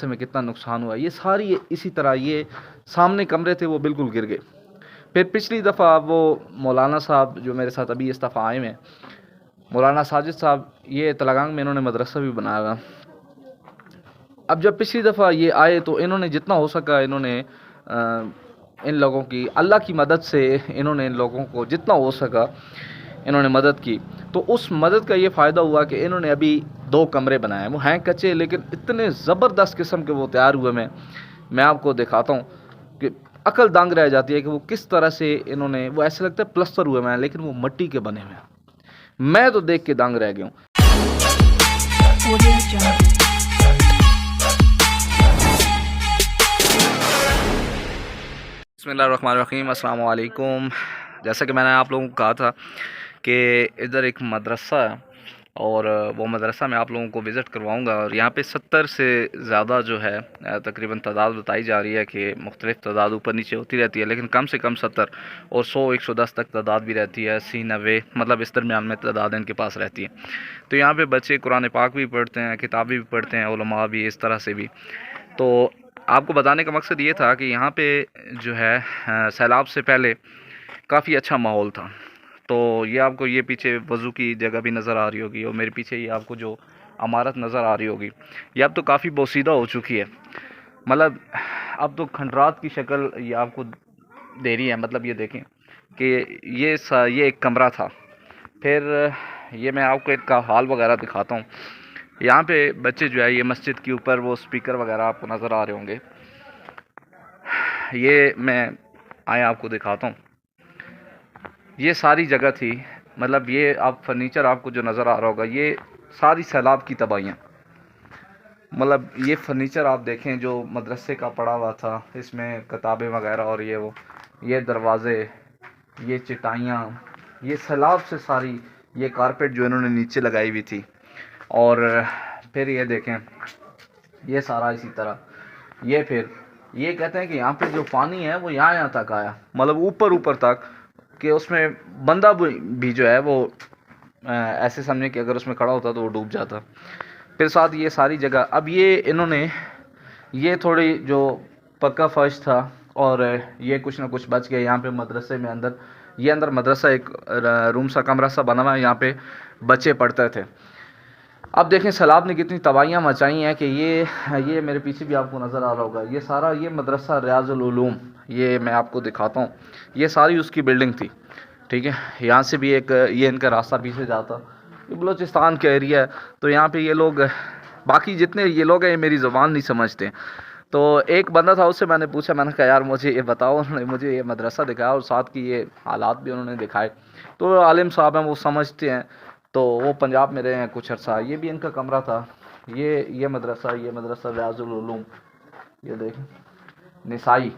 سے میں کتنا نقصان ہوا. یہ ساری اسی طرح یہ سامنے کمرے تھے وہ بالکل گر گئے. پھر پچھلی دفعہ وہ مولانا صاحب جو میرے ساتھ ابھی اس دفعہ آئے ہیں، مولانا ساجد صاحب، یہ تلگانگ میں انہوں نے مدرسہ بھی بنایا ہوا. اب جب پچھلی دفعہ یہ آئے تو انہوں نے جتنا ہو سکا انہوں نے ان لوگوں کی اللہ کی مدد سے انہوں نے ان لوگوں کو جتنا ہو سکا انہوں نے مدد کی. تو اس مدد کا یہ فائدہ ہوا کہ انہوں نے ابھی 2 کمرے بنائے. وہ ہیں کچے لیکن اتنے زبردست قسم کے وہ تیار ہوئے. میں آپ کو دکھاتا ہوں کہ عقل دنگ رہ جاتی ہے کہ وہ کس طرح سے انہوں نے، وہ ایسے لگتا ہے پلستر ہوئے ہیں لیکن وہ مٹی کے بنے ہوئے ہیں. میں تو دیکھ کے دنگ رہ گیا ہوں. بسم اللہ الرحمن الرحیم. السلام علیکم. جیسا کہ میں نے آپ لوگوں کو کہا تھا کہ ادھر ایک مدرسہ ہے اور وہ مدرسہ میں آپ لوگوں کو وزٹ کرواؤں گا. اور یہاں پہ 70 سے زیادہ جو ہے تقریباً تعداد بتائی جا رہی ہے کہ مختلف تعداد اوپر نیچے ہوتی رہتی ہے، لیکن کم سے کم 70 اور 100 110 تک تعداد بھی رہتی ہے. 80 90 مطلب اس درمیان میں تعداد ان کے پاس رہتی ہے. تو یہاں پہ بچے قرآن پاک بھی پڑھتے ہیں، کتابیں بھی پڑھتے ہیں، علماء بھی اس طرح سے بھی. تو آپ کو بتانے کا مقصد یہ تھا کہ یہاں پہ جو ہے سیلاب سے پہلے کافی اچھا ماحول تھا. تو یہ آپ کو یہ پیچھے وضو کی جگہ بھی نظر آ رہی ہوگی، اور میرے پیچھے یہ آپ کو جو عمارت نظر آ رہی ہوگی یہ اب تو کافی بوسیدہ ہو چکی ہے. مطلب اب تو کھنڈرات کی شکل یہ آپ کو دے رہی ہے. مطلب یہ دیکھیں کہ یہ ایک کمرہ تھا. پھر یہ میں آپ کو ایک کا حال وغیرہ دکھاتا ہوں. یہاں پہ بچے جو ہے یہ مسجد کے اوپر وہ سپیکر وغیرہ آپ کو نظر آ رہے ہوں گے. یہ میں آپ کو دکھاتا ہوں. یہ ساری جگہ تھی. مطلب یہ آپ فرنیچر آپ کو جو نظر آ رہا ہوگا یہ ساری سیلاب کی تباہیاں. مطلب یہ فرنیچر آپ دیکھیں جو مدرسے کا پڑا ہوا تھا، اس میں کتابیں وغیرہ اور یہ دروازے، یہ چٹائیاں، یہ سیلاب سے ساری یہ کارپیٹ جو انہوں نے نیچے لگائی ہوئی تھی. اور پھر یہ دیکھیں یہ سارا اسی طرح. یہ پھر یہ کہتے ہیں کہ یہاں پہ جو پانی ہے وہ یہاں تک آیا، مطلب اوپر تک، کہ اس میں بندہ بھی جو ہے وہ ایسے سمجھے کہ اگر اس میں کھڑا ہوتا تو وہ ڈوب جاتا. پھر ساتھ یہ ساری جگہ اب یہ انہوں نے یہ تھوڑی جو پکا فرش تھا اور یہ کچھ نہ کچھ بچ گیا. یہاں پہ مدرسے میں اندر مدرسہ ایک روم سا کمرہ سا بنا ہوا ہے، یہاں پہ بچے پڑھتے تھے. اب دیکھیں سیلاب نے کتنی تباہیاں مچائی ہیں کہ یہ میرے پیچھے بھی آپ کو نظر آ رہا ہوگا. یہ سارا یہ مدرسہ ریاض العلوم، یہ میں آپ کو دکھاتا ہوں. یہ ساری اس کی بلڈنگ تھی. ٹھیک ہے، یہاں سے بھی ایک یہ ان کا راستہ پیچھے جاتا. یہ بلوچستان کا ایریا ہے. تو یہاں پہ یہ لوگ، باقی جتنے یہ لوگ ہیں، یہ میری زبان نہیں سمجھتے. تو ایک بندہ تھا، اس سے میں نے پوچھا، میں نے کہا یار مجھے یہ بتاؤ. انہوں نے مجھے یہ مدرسہ دکھایا اور ساتھ کی یہ حالات بھی انہوں نے دکھائے. تو عالم صاحب ہیں، وہ سمجھتے ہیں. تو وہ پنجاب میں رہے ہیں کچھ عرصہ. یہ بھی ان کا کمرہ تھا. یہ مدرسہ ریاض العلوم، یہ دیکھیں نسائی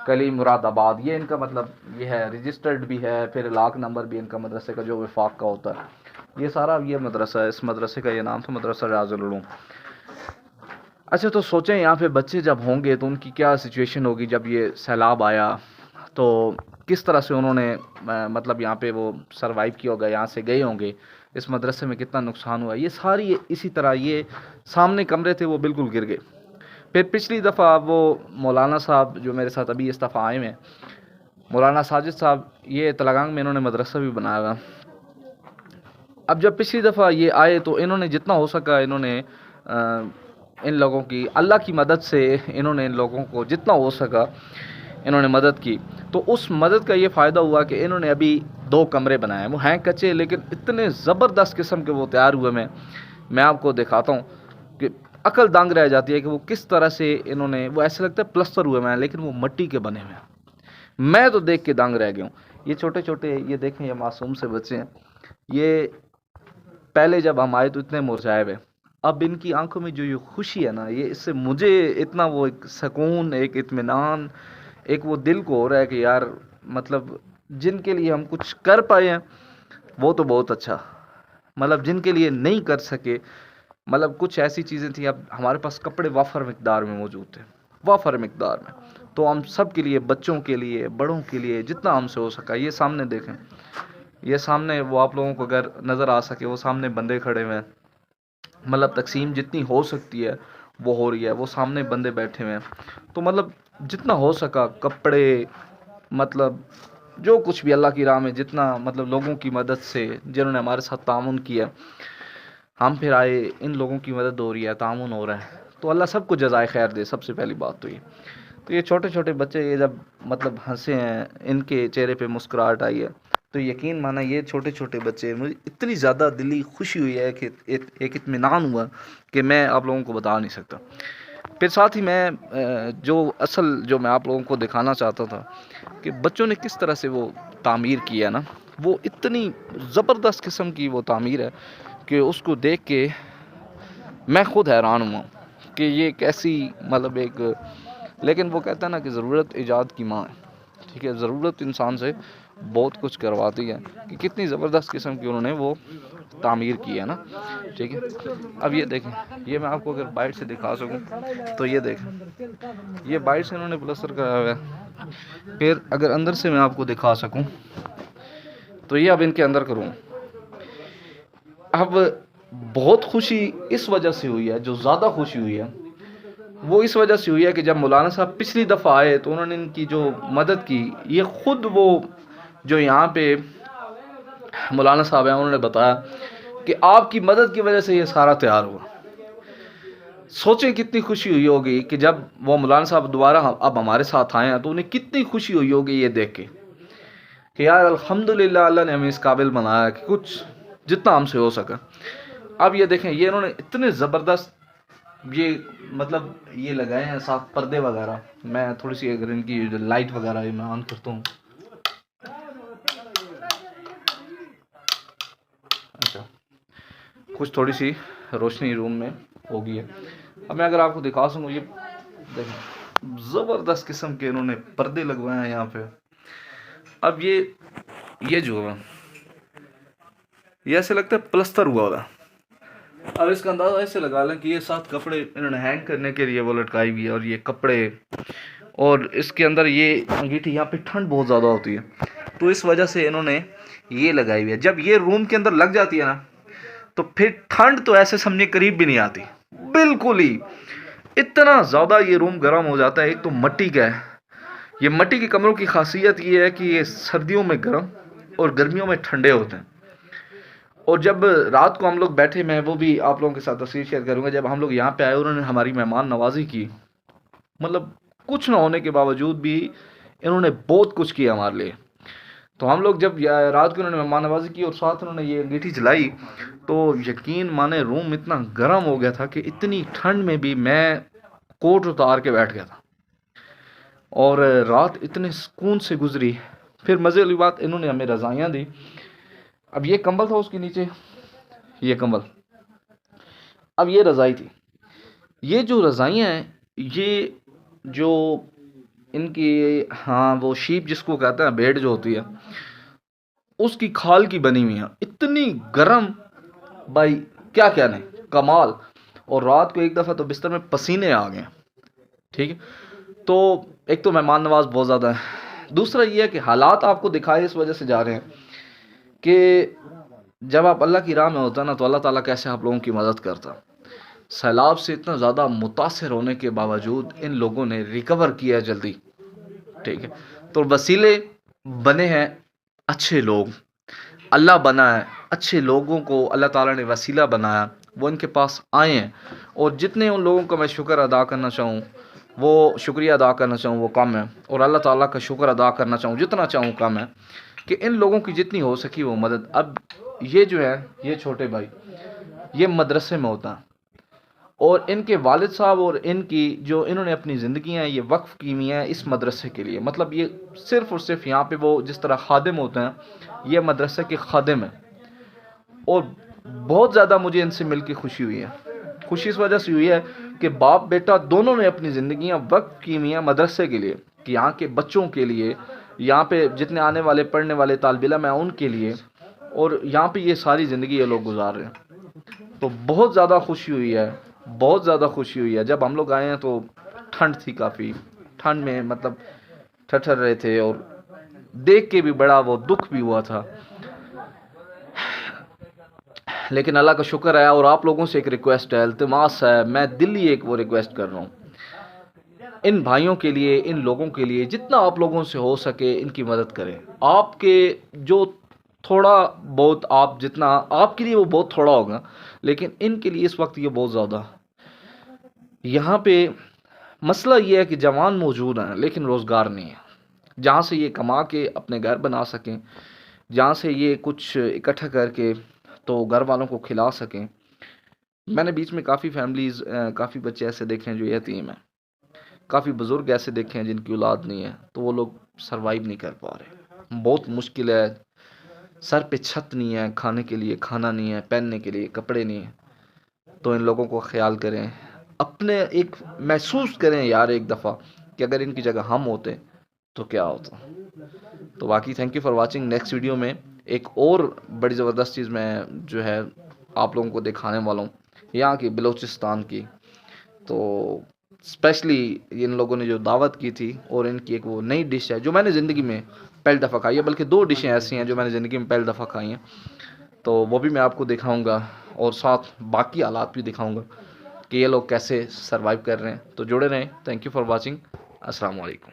کلی مراد آباد. یہ ان کا مطلب یہ ہے، رجسٹرڈ بھی ہے. پھر لاک نمبر بھی ان کا مدرسے کا جو وفاق کا ہوتا ہے. یہ سارا یہ مدرسہ ہے. اس مدرسے کا یہ نام تھا مدرسہ ریاض العلوم. اچھا تو سوچیں یہاں پہ بچے جب ہوں گے تو ان کی کیا سچویشن ہوگی جب یہ سیلاب آیا. تو کس طرح سے انہوں نے مطلب یہاں پہ وہ سروائیو کیا ہوگا، یہاں سے گئے ہوں گے. اس مدرسے میں کتنا نقصان ہوا. یہ ساری اسی طرح یہ سامنے کمرے تھے وہ بالکل گر گئے. پھر پچھلی دفعہ وہ مولانا صاحب جو میرے ساتھ ابھی اس دفعہ آئے ہیں، مولانا ساجد صاحب، یہ تلگانگ میں انہوں نے مدرسہ بھی بنایا ہوا. اب جب پچھلی دفعہ یہ آئے تو انہوں نے جتنا ہو سکا انہوں نے ان لوگوں کی اللہ کی مدد سے انہوں نے ان لوگوں کو جتنا ہو سکا انہوں نے مدد کی. تو اس مدد کا یہ فائدہ ہوا کہ انہوں نے ابھی 2 کمرے بنائے. وہ ہیں کچے لیکن اتنے زبردست قسم کے وہ تیار ہوئے ہیں. میں آپ کو دکھاتا ہوں کہ عقل دنگ رہ جاتی ہے کہ وہ کس طرح سے انہوں نے، وہ ایسے لگتا ہے پلستر ہوئے ہیں لیکن وہ مٹی کے بنے ہوئے ہیں. میں تو دیکھ کے دنگ رہ گیا ہوں. یہ چھوٹے چھوٹے یہ دیکھیں یہ معصوم سے بچے ہیں. یہ پہلے جب ہم آئے تو اتنے مرجھائے ہوئے. اب ان کی آنکھوں میں جو یہ خوشی ہے نا، یہ اس سے مجھے اتنا وہ ایک سکون، ایک اطمینان، ایک وہ دل کو ہو رہا ہے کہ یار مطلب جن کے لیے ہم کچھ کر پائے ہیں وہ تو بہت اچھا. مطلب جن کے لیے نہیں کر سکے، مطلب کچھ ایسی چیزیں تھیں. اب ہمارے پاس کپڑے وافر مقدار میں موجود تھے، وافر مقدار میں. تو ہم سب کے لیے، بچوں کے لیے، بڑوں کے لیے جتنا ہم سے ہو سکا. یہ سامنے دیکھیں، یہ سامنے وہ آپ لوگوں کو اگر نظر آ سکے وہ سامنے بندے کھڑے ہوئے ہیں. مطلب تقسیم جتنی ہو سکتی ہے وہ ہو رہی ہے، وہ سامنے بندے بیٹھے ہوئے ہیں. تو مطلب جتنا ہو سکا کپڑے، مطلب جو کچھ بھی اللہ کی راہ میں جتنا مطلب لوگوں کی مدد سے جنہوں نے ہمارے ساتھ تعاون کیا، ہم پھر آئے، ان لوگوں کی مدد ہو رہی ہے، تعاون ہو رہا ہے، تو اللہ سب کو جزائے خیر دے. سب سے پہلی بات تو یہ. تو یہ چھوٹے چھوٹے بچے یہ جب مطلب ہنسے ہیں، ان کے چہرے پہ مسکراہٹ آئی ہے، تو یقین مانا یہ چھوٹے چھوٹے بچے، مجھے اتنی زیادہ دلی خوشی ہوئی ہے کہ ایک اطمینان ہوا کہ میں آپ لوگوں کو بتا نہیں سکتا. پھر ساتھ ہی میں جو میں آپ لوگوں کو دکھانا چاہتا تھا کہ بچوں نے کس طرح سے وہ تعمیر کی ہے نا، وہ اتنی زبردست قسم کی وہ تعمیر ہے کہ اس کو دیکھ کے میں خود حیران ہوا کہ یہ کیسی مطلب ایک. لیکن وہ کہتا ہے نا کہ ضرورت ایجاد کی ماں ہے. ٹھیک ہے، ضرورت انسان سے بہت کچھ کرواتی ہے کہ کتنی زبردست قسم کی انہوں نے وہ تعمیر کی ہے نا. ٹھیک ہے، اب یہ دیکھیں، یہ میں آپ کو اگر بائٹ سے دکھا سکوں تو یہ دیکھیں، یہ بائٹ سے انہوں نے پلسٹر کرایا ہوا ہے. پھر اگر اندر سے میں آپ کو دکھا سکوں تو یہ اب ان کے اندر کروں. اب بہت خوشی اس وجہ سے ہوئی ہے، جو زیادہ خوشی ہوئی ہے وہ اس وجہ سے ہوئی ہے کہ جب مولانا صاحب پچھلی دفعہ آئے تو انہوں نے ان کی جو مدد کی، یہ خود وہ جو یہاں پہ مولانا صاحب ہیں انہوں نے بتایا کہ آپ کی مدد کی وجہ سے یہ سارا تیار ہوا. سوچیں کتنی خوشی ہوئی ہوگی کہ جب وہ مولانا صاحب دوبارہ اب ہمارے ساتھ آئے ہیں تو انہیں کتنی خوشی ہوئی ہوگی یہ دیکھ کے کہ یار الحمدللہ اللہ نے ہمیں اس قابل بنایا کہ کچھ جتنا ہم سے ہو سکا. اب یہ دیکھیں، یہ انہوں نے اتنے زبردست یہ مطلب یہ لگائے ہیں ساتھ پردے وغیرہ. میں تھوڑی سی اگر ان کی لائٹ وغیرہ میں آن کرتا ہوں. اچھا، کچھ تھوڑی سی روشنی روم میں ہوگی ہے. اب میں اگر آپ کو دکھا سکوں، یہ دیکھیں زبردست قسم کے انہوں نے پردے لگوائے ہیں یہاں پہ. اب یہ جو ہے یہ ایسے لگتا ہے پلستر ہوا ہوگا. اب اس کا اندازہ ایسے لگا لیں کہ یہ ساتھ کپڑے انہوں نے ہینگ کرنے کے لیے وہ لٹکائی ہوئی ہے، اور یہ کپڑے، اور اس کے اندر یہ انگیٹھی. یہاں پہ ٹھنڈ بہت زیادہ ہوتی ہے تو اس وجہ سے انہوں نے یہ لگائی ہوئی ہے. جب یہ روم کے اندر لگ جاتی ہے نا تو پھر ٹھنڈ تو ایسے سمجھے قریب بھی نہیں آتی بالکل ہی. اتنا زیادہ یہ روم گرم ہو جاتا ہے. ایک تو مٹی کا ہے، یہ مٹی کے کمروں کی خاصیت یہ ہے کہ یہ سردیوں میں گرم اور گرمیوں میں ٹھنڈے ہوتے ہیں. اور جب رات کو ہم لوگ بیٹھے، میں وہ بھی آپ لوگوں کے ساتھ تصویر شیئر کروں گا، جب ہم لوگ یہاں پہ آئے انہوں نے ہماری مہمان نوازی کی، مطلب کچھ نہ ہونے کے باوجود بھی انہوں نے بہت کچھ کیا ہمارے لیے. تو ہم لوگ جب رات کو انہوں نے مہمان نوازی کی اور ساتھ انہوں نے یہ انگیٹھی جلائی تو یقین مانے روم اتنا گرم ہو گیا تھا کہ اتنی ٹھنڈ میں بھی میں کوٹ اتار کے بیٹھ گیا تھا، اور رات اتنے سکون سے گزری. پھر مزے والی بات، انہوں نے ہمیں رضائیاں دی. اب یہ کمبل تھا اس کے نیچے، یہ کمبل، اب یہ رضائی تھی. یہ جو رضائیاں ہیں، یہ جو ان کی ہاں وہ شیپ جس کو کہتے ہیں، بھیڑ جو ہوتی ہے، اس کی کھال کی بنی ہوئی ہیں. اتنی گرم بھائی کیا کہنے، کمال. اور رات کو ایک دفعہ تو بستر میں پسینے آ گئے. ٹھیک ہے، تو ایک تو مہمان نواز بہت زیادہ ہے، دوسرا یہ ہے کہ حالات آپ کو دکھائے اس وجہ سے جا رہے ہیں کہ جب آپ اللہ کی راہ میں ہوتا نا تو اللہ تعالیٰ کیسے آپ لوگوں کی مدد کرتا. سیلاب سے اتنا زیادہ متاثر ہونے کے باوجود ان لوگوں نے ریکور کیا جلدی. ٹھیک ہے، تو وسیلے بنے ہیں اچھے لوگ، اللہ بنا ہے اچھے لوگوں کو، اللہ تعالیٰ نے وسیلہ بنایا، وہ ان کے پاس آئے ہیں. اور جتنے ان لوگوں کا میں شکر ادا کرنا چاہوں، وہ شکریہ ادا کرنا چاہوں وہ کم ہے، اور اللہ تعالیٰ کا شکر ادا کرنا چاہوں جتنا چاہوں کم ہے کہ ان لوگوں کی جتنی ہو سکی وہ مدد. اب یہ جو ہے، یہ چھوٹے بھائی یہ مدرسے میں ہوتا ہے، اور ان کے والد صاحب اور ان کی جو انہوں نے اپنی زندگیاں یہ وقف کی ہوئی ہیں اس مدرسے کے لیے. مطلب یہ صرف اور صرف یہاں پہ وہ جس طرح خادم ہوتے ہیں، یہ مدرسے کے خادم ہیں. اور بہت زیادہ مجھے ان سے مل کے خوشی ہوئی ہے. خوشی اس وجہ سے ہوئی ہے کہ باپ بیٹا دونوں نے اپنی زندگیاں وقف کی ہوئی ہیں مدرسے کے لیے، کہ یہاں کے بچوں کے لیے، یہاں پہ جتنے آنے والے پڑھنے والے طالب علم ہیں ان کے لیے، اور یہاں پہ یہ ساری زندگی یہ لوگ گزار رہے ہیں. تو بہت زیادہ خوشی ہوئی ہے، بہت زیادہ خوشی ہوئی ہے. جب ہم لوگ آئے ہیں تو ٹھنڈ تھی کافی، ٹھنڈ میں مطلب ٹھٹر رہے تھے، اور دیکھ کے بھی بڑا وہ دکھ بھی ہوا تھا. لیکن اللہ کا شکر ہے، اور آپ لوگوں سے ایک ریکویسٹ ہے، التماس ہے، میں دلی ایک وہ ریکویسٹ کر رہا ہوں ان بھائیوں کے لیے، ان لوگوں کے لیے، جتنا آپ لوگوں سے ہو سکے ان کی مدد کریں. آپ کے جو تھوڑا بہت، آپ جتنا آپ کے لیے وہ بہت تھوڑا ہوگا، لیکن ان کے لیے اس وقت یہ بہت زیادہ. یہاں پہ مسئلہ یہ ہے کہ جوان موجود ہیں لیکن روزگار نہیں ہے، جہاں سے یہ کما کے اپنے گھر بنا سکیں، جہاں سے یہ کچھ اکٹھا کر کے تو گھر والوں کو کھلا سکیں. میں نے بیچ میں کافی فیملیز، کافی بچے ایسے دیکھے ہیں جو یتیم ہیں، کافی بزرگ ایسے دیکھے ہیں جن کی اولاد نہیں ہے، تو وہ لوگ سروائیو نہیں کر پا رہے. بہت مشکل ہے، سر پہ چھت نہیں ہے، کھانے کے لیے کھانا نہیں ہے، پہننے کے لیے کپڑے نہیں ہیں. تو ان لوگوں کو خیال کریں، اپنے ایک محسوس کریں یار ایک دفعہ کہ اگر ان کی جگہ ہم ہوتے تو کیا ہوتا. تو باقی thank you for watching. Next video میں ایک اور بڑی زبردست چیز میں جو ہے آپ لوگوں کو دکھانے والا ہوں، یہاں کی بلوچستان کی. تو اسپیشلی ان لوگوں نے جو دعوت کی تھی، اور ان کی ایک وہ نئی ڈش ہے جو میں نے زندگی میں پہلی دفعہ کھائی ہے، بلکہ 2 ڈشیں ایسی ہیں جو میں نے زندگی میں پہلی دفعہ کھائی ہیں. تو وہ بھی میں آپ کو دکھاؤں گا، اور ساتھ باقی حالات بھی دکھاؤں گا کہ یہ لوگ کیسے سروائیو کر رہے ہیں. تو جڑے رہیں. Thank you for watching. السلام علیکم.